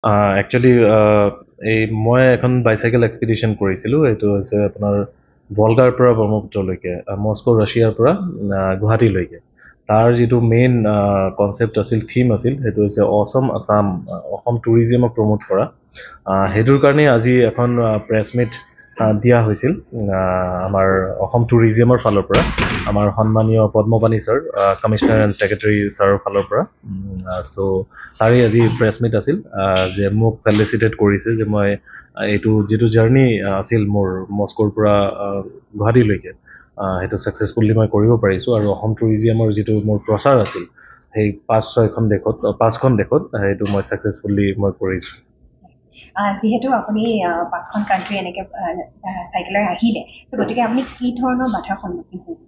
Actually এই মই এখন বাইচাইকেল এক্সপিডিশ্যন কৰিছিলোঁ। এইটো হৈছে আপোনাৰ ভলগাৰ পৰা ব্ৰহ্মপুত্ৰলৈকে, মস্কো ৰাছিয়াৰ পৰা গুৱাহাটীলৈকে। তাৰ যিটো মেইন কনচেপ্ট আছিল, থিম আছিল, সেইটো হৈছে অসম আছাম, অসম টুৰিজিমক প্ৰমোট কৰা। সেইটোৰ কাৰণেই আজি এখন প্ৰেছ মিট দিয়া হৈছিল আমাৰ অসম টুৰিজিমৰ ফালৰ পৰা, আমাৰ সন্মানীয় Padmapani sir, commissioner and secretary ছাৰৰ ফালৰ পৰা। চ' তাৰে আজি প্ৰেছ মিট আছিল, যে মোক ফেলিচিটেট কৰিছে যে মই এইটো যিটো জাৰ্ণি আছিল মোৰ মস্কোৰ পৰা গুৱাহাটীলৈকে, সেইটো ছাকচেছফুলি মই কৰিব পাৰিছোঁ। আৰু অসম টুৰিজিয়ামৰ যিটো মোৰ প্ৰচাৰ আছিল সেই পাঁচখন দেশত সেইটো মই ছাকচেছফুলি মই কৰিছোঁ। যিহেতু আপুনি 5খন কাণ্ট্ৰি এনেকৈ চাইকেলেৰে আহিলে, গতিকে আপুনি কি ধৰণৰ বাধাৰ সন্মুখীন হৈছে?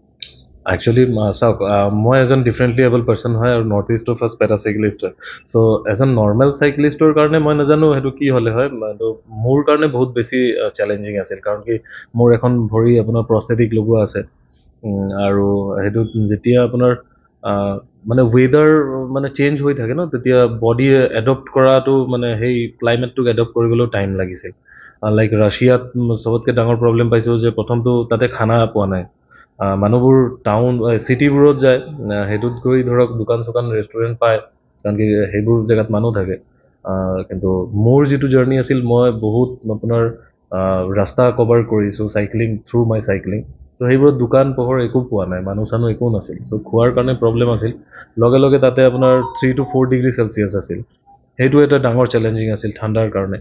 একচুৱেলি চাওক, মই এজন ডিফাৰেণ্টলি এবল পাৰ্চন হয় আৰু নৰ্থ ইষ্টৰ ফাৰ্ষ্ট পেৰাচাইকেলিষ্ট হয়। চ' এজন নৰ্মেল চাইকেলিষ্টৰ কাৰণে মই নাজানো সেইটো কি হ'লে হয়, কিন্তু মোৰ কাৰণে বহুত বেছি চেলেঞ্জিং আছিল। কাৰণ কি মোৰ এখন ভৰি আপোনাৰ প্ৰস্থেটিক লগোৱা আছে, আৰু সেইটো যেতিয়া আপোনাৰ মানে ৱেডাৰ মানে চেঞ্জ হৈ থাকে ন, তেতিয়া বডিয়ে এডপ্ট কৰাটো, মানে সেই ক্লাইমেটটোক এডপ্ট কৰিবলৈও টাইম লাগিছিল। লাইক ৰাছিয়াত চবতকৈ ডাঙৰ প্ৰব্লেম পাইছোঁ যে প্ৰথমটো তাতে খানা পোৱা নাই। মানুহবোৰ টাউন চিটিবোৰত যায়, সেইটোত গৈ ধৰক দোকান চোকান ৰেষ্টুৰেণ্ট পায়, কাৰণ কি সেইবোৰ জেগাত মানুহ থাকে। কিন্তু মোৰ যিটো জাৰ্ণি আছিল, মই বহুত আপোনাৰ ৰাস্তা কভাৰ কৰিছোঁ থ্ৰু মাই চাইক্লিং। ত' সেইবোৰত দোকান পোহৰ একো পোৱা নাই, মানুহ চানুহ একো নাছিল। চ' খোৱাৰ কাৰণে প্ৰব্লেম আছিল। লগে লগে তাতে আপোনাৰ 3 to 4 ডিগ্ৰী চেলচিয়াছ আছিল। সেইটো এটা ডাঙৰ চেলেঞ্জিং আছিল ঠাণ্ডাৰ কাৰণে।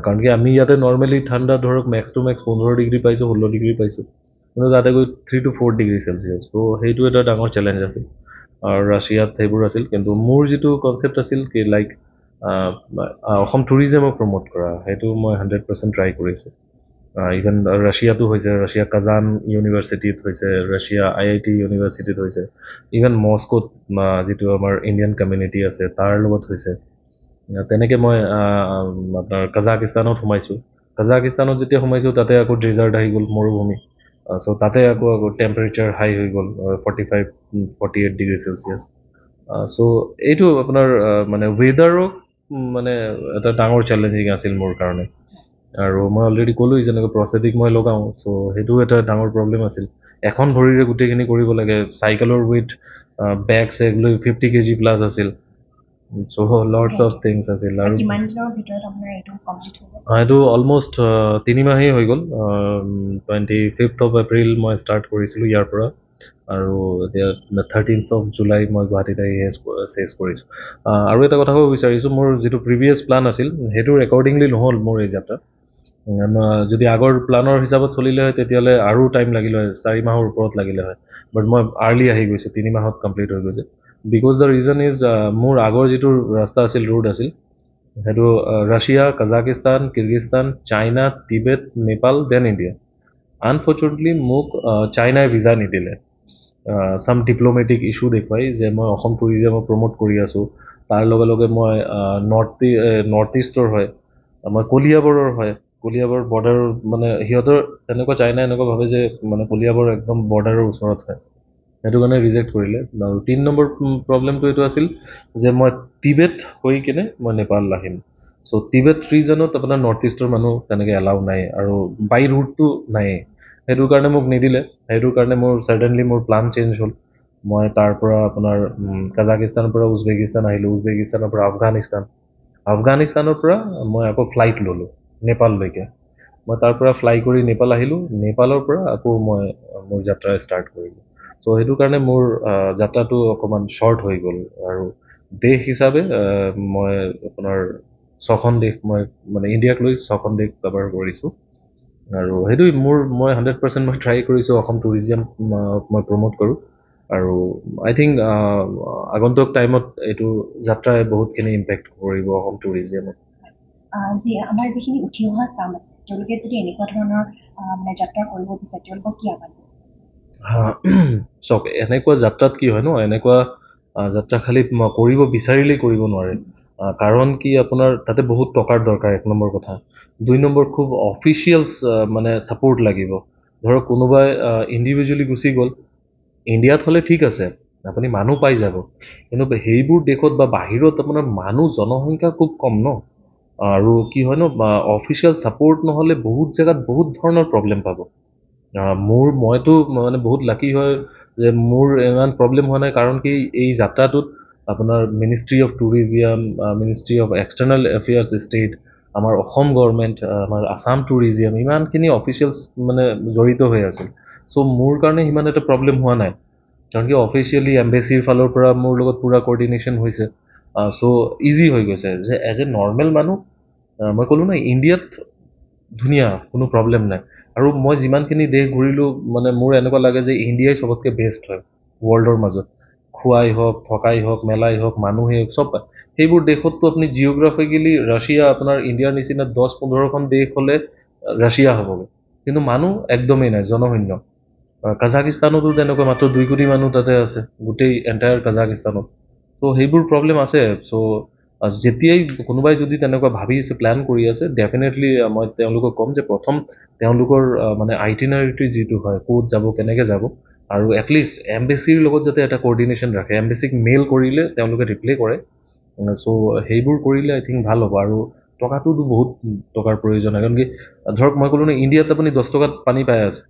কাৰণ কি আমি ইয়াতে নৰ্মেলি ঠাণ্ডা ধৰক মেক্স টু মেক্স 15 ডিগ্ৰী পাইছোঁ, 16 ডিগ্ৰী পাইছোঁ, কিন্তু তাতে গৈ 3 to 4 ডিগ্ৰী চেলচিয়াছ। ত' সেইটো এটা ডাঙৰ চেলেঞ্জ আছিল। আৰু ৰাছিয়াত সেইবোৰ আছিল। কিন্তু মোৰ যিটো কনচেপ্ট আছিল কি লাইক অসম টুৰিজিমক প্ৰমোট কৰা, সেইটো মই 100% ট্ৰাই কৰিছোঁ। ইভেন ৰাছিয়াতো হৈছে, ৰাছিয়া কাজান ইউনিভাৰ্চিটিত হৈছে, ৰাছিয়া IIT ইউনিভাৰ্চিটিত হৈছে, ইভেন মস্কোত যিটো আমাৰ ইণ্ডিয়ান কমিউনিটি আছে তাৰ লগত হৈছে। তেনেকৈ মই আপোনাৰ কাজাকিস্তানত সোমাইছোঁ। কাজাকিস্তানত যেতিয়া সোমাইছোঁ তাতে আকৌ ডেজাৰ্ট আহি গ'ল, মৰুভূমি। চ' তাতে আকৌ টেম্পাৰেচাৰ হাই হৈ গ'ল 45-48 ডিগ্ৰী চেলচিয়াছ। চ' এইটো আপোনাৰ মানে ৱেডাৰক মানে এটা ডাঙৰ চেলেঞ্জিং আছিল মোৰ কাৰণে। আৰু মই অলৰেডি ক'লোৱেই যেনেকৈ প্ৰস্থেটিক মই লগাওঁ, চ' সেইটো এটা ডাঙৰ প্ৰব্লেম আছিল। এখন ভৰিৰে গোটেইখিনি কৰিব লাগে। চাইকেলৰ ৱেইট বেগ চেগ লৈ 50 kg প্লাছ আছিল। চ' লটছ অফ থিংছ আছিল। আৰু কিমান দিনৰ ভিতৰত আপোনাৰ এইটো কমপ্লিট হ'ব? এইটো অলমষ্ট 3 মাহেই হৈ গ'ল। 25th of April মই ষ্টাৰ্ট কৰিছিলোঁ ইয়াৰ পৰা, আৰু এতিয়া 13th of July মই গুৱাহাটীত আহি চেছ কৰিছোঁ। আৰু এটা কথা ক'ব বিচাৰিছোঁ, মোৰ যিটো প্ৰিভিয়াছ প্লান আছিল সেইটোৰ একৰ্ডিংলি নহ'ল মোৰ এই যাত্ৰা। যদি আগৰ প্লানৰ হিচাপত চলিলে হয় তেতিয়াহ'লে আৰু টাইম লাগিলে হয়, 4 মাহৰ ওপৰত লাগিলে হয়। বাট মই আৰ্লি আহি গৈছোঁ, 3 মাহত কমপ্লিট হৈ গৈছে। বিকজ দ্য ৰিজন ইজ, মোৰ আগৰ যিটো ৰাস্তা আছিল, ৰুট আছিল, সেইটো Russia, Kazakhstan, Kyrgyzstan, China, Tibet, Nepal, then India. Unfortunately মোক চাইনাই ভিজা নিদিলে, চাম ডিপ্ল'মেটিক ইছ্যু দেখুৱাই যে মই অসম টুৰিজিমক প্ৰমোট কৰি আছোঁ। তাৰ লগে লগে মই নৰ্থ ইষ্টৰ হয়, মই কলিয়াবৰৰ হয়। কলিয়াবৰ বৰ্ডাৰ, মানে সিহঁতৰ তেনেকুৱা চাইনা এনেকুৱা ভাবে যে মানে কলিয়াবৰ একদম বৰ্ডাৰৰ ওচৰত হয়, সেইটো কাৰণে ৰিজেক্ট কৰিলে। আৰু 3 নম্বৰ প্ৰব্লেমটো এইটো আছিল যে মই টিবেট হৈ কিনে মই নেপাল আহিম। চ' টিবেট ৰিজনত আপোনাৰ নৰ্থ ইষ্টৰ মানুহ তেনেকৈ এলাউ নাই, আৰু বাই ৰুটটো নাই। সেইটোৰ কাৰণে মোক নিদিলে। সেইটোৰ কাৰণে মোৰ ছাডেনলি মোৰ প্লান চেঞ্জ হ'ল। মই তাৰ পৰা আপোনাৰ কাজাকিস্তানৰ পৰা উজবেকিস্তান আহিলোঁ, উজবেকিস্তানৰ পৰা আফগানিস্তানৰ পৰা মই আকৌ ফ্লাইট ল'লোঁ নেপাললৈকে। মই তাৰ পৰা ফ্লাই কৰি নেপাল আহিলোঁ, নেপালৰ পৰা আকৌ মই মোৰ যাত্ৰা ষ্টাৰ্ট কৰিলোঁ। চ' সেইটো কাৰণে মোৰ যাত্ৰাটো অকণমান শ্বৰ্ট হৈ গ'ল। আৰু দেশ হিচাপে মই আপোনাৰ 6খন দেশ, মই মানে ইণ্ডিয়াক লৈ 6খন দেশ কভাৰ কৰিছোঁ। আৰু সেইটো মই 100% মই ট্ৰাই কৰিছোঁ অসম টুৰিজিম মই প্ৰমোট কৰোঁ। আৰু আই থিংক আগন্তুক টাইমত এইটো যাত্ৰাই বহুতখিনি ইম্পেক্ট কৰিব অসম টুৰিজিমত। আমাৰ যিখিনি উঠি অহা চাম আছে, তেওঁলোকে যদি এনেকুৱা ধৰণৰ মানে যাত্ৰা কৰিব বিচাৰে, তেওঁলোকক কি আহ্বান? চাওক, এনেকুৱা যাত্ৰাত কি হয় ন, এনেকুৱা যাত্ৰা খালি কৰিব বিচাৰিলেই কৰিব নোৱাৰে। কাৰণ কি আপোনাৰ তাতে বহুত টকাৰ দৰকাৰ, 1 নম্বৰ কথা। 2 নম্বৰ, খুব অফিচিয়েলছ মানে ছাপোৰ্ট লাগিব। ধৰক কোনোবাই ইণ্ডিভিজুৱেলি গুচি গ'ল, ইণ্ডিয়াত হ'লে ঠিক আছে, আপুনি মানুহ পাই যাব। কিন্তু সেইবোৰ দেশত বা বাহিৰত আপোনাৰ মানুহ জনসংখ্যা খুব কম ন। আৰু কি হয় ন অফিচিয়েল ছাপোৰ্ট নহ'লে বহুত জেগাত বহুত ধৰণৰ প্ৰব্লেম পাব। মইতো মানে বহুত লাকি হয় যে মোৰ ইমান প্ৰব্লেম হোৱা নাই, কাৰণ কি এই যাত্ৰাটোত আপোনাৰ ministry of tourism, ministry of external affairs state, আমাৰ অসম গভৰ্ণমেণ্ট, আমাৰ আছাম টুৰিজিয়াম, ইমানখিনি অফিচিয়েলছ মানে জড়িত হৈ আছিল। চ' মোৰ কাৰণে সিমান এটা প্ৰব্লেম হোৱা নাই, কাৰণ কি অফিচিয়েলি এম্বেচিৰ ফালৰ পৰা মোৰ লগত পূৰা কৰ্ডিনেশ্যন হৈছে। চ' ইজি হৈ গৈছে যে এজ এ নৰ্মেল মানুহ মই ক'লোঁ ন ইণ্ডিয়াত ধুনীয়া, কোনো প্ৰব্লেম নাই। আৰু মই যিমানখিনি দেশ ঘূৰিলোঁ মানে মোৰ এনেকুৱা লাগে যে ইণ্ডিয়াই চবতকৈ বেষ্ট হয় ৱৰ্ল্ডৰ মাজত। খোৱাই হওক, থকাই হওক, মেলাই হওক, মানুহেই হওক, চব। সেইবোৰ দেশততো আপুনি জিঅ'গ্ৰাফিকেলি ৰাছিয়া আপোনাৰ ইণ্ডিয়াৰ নিচিনা 10-15খন দেশ হ'লে ৰাছিয়া হ'বগৈ, কিন্তু মানুহ একদমেই নাই, জনশূন্য। কাজাকিস্তানতো তেনেকুৱা মাত্ৰ 2 কোটি মানুহ তাতে আছে, গোটেই এণ্টায়াৰ কাজাকিস্তানত। ত' সেইবোৰ প্ৰব্লেম আছে। চ' যেতিয়াই কোনোবাই যদি তেনেকুৱা ভাবি আছে, প্লেন কৰি আছে, ডেফিনেটলি মই তেওঁলোকক ক'ম যে প্ৰথম তেওঁলোকৰ মানে আইটিনাৰিটি যিটো হয়, ক'ত যাব, কেনেকৈ যাব, আৰু এটলিষ্ট এম্বেচিৰ লগত যাতে এটা কৰ্ডিনেশ্যন ৰাখে। এম্বেচিক মেইল কৰিলে তেওঁলোকে ৰিপ্লাই কৰে। চ' সেইবোৰ কৰিলে আই থিংক ভাল হ'ব। আৰু টকাটোতো বহুত টকাৰ প্ৰয়োজন হয়, কাৰণ কি ধৰক মই ক'লোঁ ন ইণ্ডিয়াত আপুনি 10 টকাত পানী পাই আছে,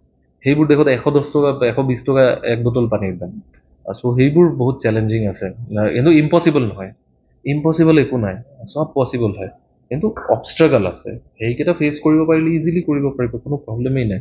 সেইবোৰ দেশত 110 টকা 120 টকা এক বটল পানীৰ দাম। চ' সেইবোৰ বহুত চেলেঞ্জিং আছে, কিন্তু ইম্পচিবল নহয়, ইম্পচিবল একো নাই, চব পচিবল হয়, কিন্তু অবষ্ট্ৰাগল আছে। সেইকেইটা ফেচ কৰিব পাৰিলে ইজিলি কৰিব পাৰিব, কোনো প্ৰব্লেমেই নাই।